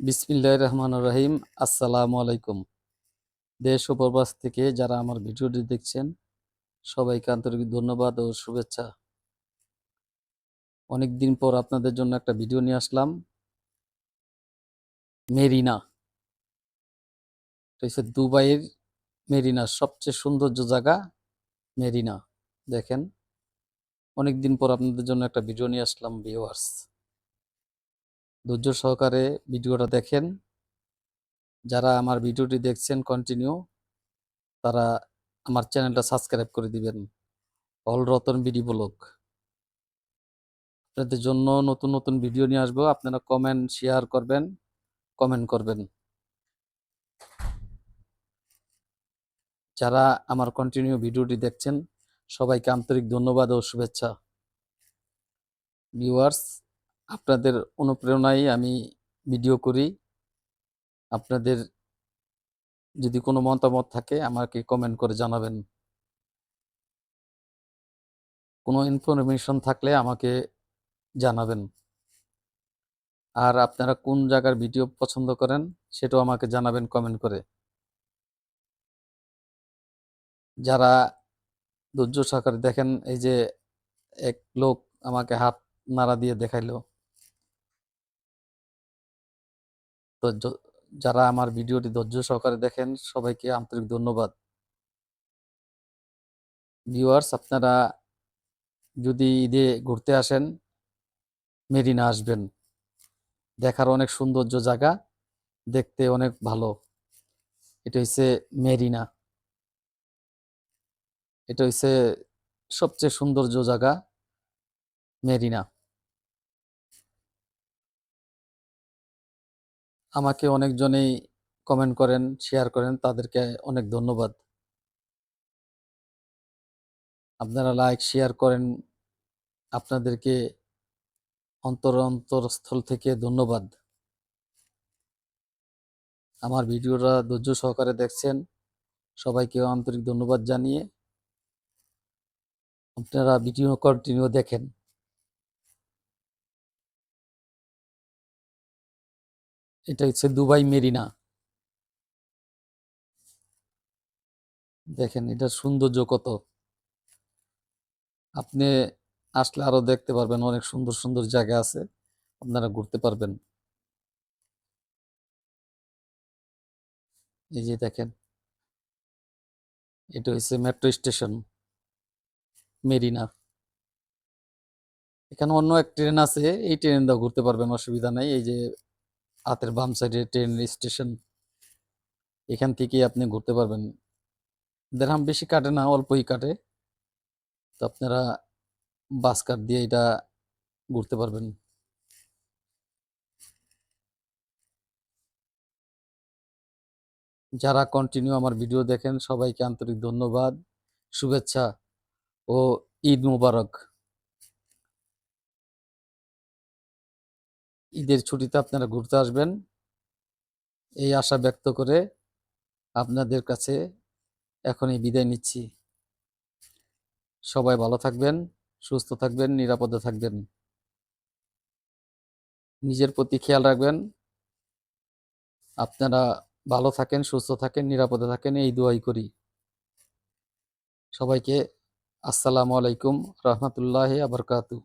বিসমিল্লাহির রহমানির রহিম। আসসালামু আলাইকুম। দেশ ও প্রবাস থেকে যারা আমার ভিডিওটি দেখছেন সবাইকে আন্তরিক ধন্যবাদ ও শুভেচ্ছা। অনেকদিন পর আপনাদের জন্য একটা ভিডিও নিয়ে আসলাম। মেরিনা, এটা হচ্ছে দুবাইয়ের মেরিনা, সবচেয়ে সৌন্দর্য জায়গা মেরিনা। দেখেন, অনেকদিন পর আপনাদের জন্য একটা ভিডিও নিয়ে আসলাম ভিউয়ার্স। ধৈর্য সহকারে ভিডিওটা দেখেন। যারা আমার ভিডিওটি দেখছেন কন্টিনিউ, তারা আমার চ্যানেলটা সাবস্ক্রাইব করে দিবেন। All Ratan BD blog. আপনাদের জন্য নতুন নতুন ভিডিও নিয়ে আসবো। আপনারা কমেন্ট শেয়ার করবেন, কমেন্ট করবেন। যারা আমার কন্টিনিউ ভিডিওটি দেখছেন সবাইকে আন্তরিক ধন্যবাদ ও শুভেচ্ছা। ভিউয়ার্স, আপনাদের অনুপ্রেরণায় আমি ভিডিও করি। আপনাদের যদি কোনো মতামত থাকে আমাকে কমেন্ট করে জানাবেন। কোনো ইনফরমেশন থাকলে আমাকে জানাবেন। আর আপনারা কোন জায়গার ভিডিও পছন্দ করেন সেটাও আমাকে জানাবেন কমেন্ট করে। যারা ধৈর্য সহকারে দেখেন, এই যে এক লোক আমাকে হাত নাড়া দিয়ে দেখাইলো। তো যারা আমার ভিডিওটি ধৈর্য সহকারে দেখেন সবাইকে আন্তরিক ধন্যবাদ। ভিউয়ার্স, আপনারা যদি ঈদে ঘুরতে আসেন মেরিনা আসবেন। দেখার অনেক সৌন্দর্য জায়গা, দেখতে অনেক ভালো। এটা হচ্ছে মেরিনা, এটা হচ্ছে সবচেয়ে সৌন্দর্য জায়গা মেরিনা। আমাকে অনেকজনেই কমেন্ট করেন, শেয়ার করেন, তাদেরকে অনেক ধন্যবাদ। আপনারা লাইক শেয়ার করেন, আপনাদেরকে অন্তরস্থল থেকে ধন্যবাদ। আমার ভিডিওটা ধৈর্য সহকারে দেখছেন, সবাইকে আন্তরিক ধন্যবাদ জানিয়ে আপনারা ভিডিও কন্টিনিউ দেখেন। এটা হচ্ছে দুবাই মেরিনা। দেখেন এটার সৌন্দর্য কত। আপনি আসলে আরো দেখতে পারবেন, অনেক সুন্দর সুন্দর জায়গা আছে, আপনারা ঘুরতে পারবেন। এই যে দেখেন, এটা হচ্ছে মেট্রো স্টেশন মেরিনা। এখানে অন্য এক ট্রেন আছে, এই ট্রেন দাও ঘুরতে পারবেন, অসুবিধা নাই। এই যে হাতের বাম সাইডে ট্রেন স্টেশন, এখান থেকে আপনি ঘুরতে পারবেন। দেড়হাম বেশি কাটে না, অল্পই কাটে। তো আপনারা বাস কার দিয়ে এটা ঘুরতে পারবেন। যারা কন্টিনিউ আমার ভিডিও দেখেন সবাইকে আন্তরিক ধন্যবাদ, শুভেচ্ছা ও ঈদ মুবারক। ঈদের ছুটিতে আপনারা ঘুরতে আসবেন এই আশা ব্যক্ত করে আপনাদের কাছে এখনই বিদায় নিচ্ছি। সবাই ভালো থাকবেন, সুস্থ থাকবেন, নিরাপদে থাকবেন। নিজের প্রতি খেয়াল রাখবেন। আপনারা ভালো থাকেন, সুস্থ থাকেন, নিরাপদে থাকেন, এই দোয়াই করি। সবাইকে আসসালামু আলাইকুম রহমতুল্লাহি আবরকাতু।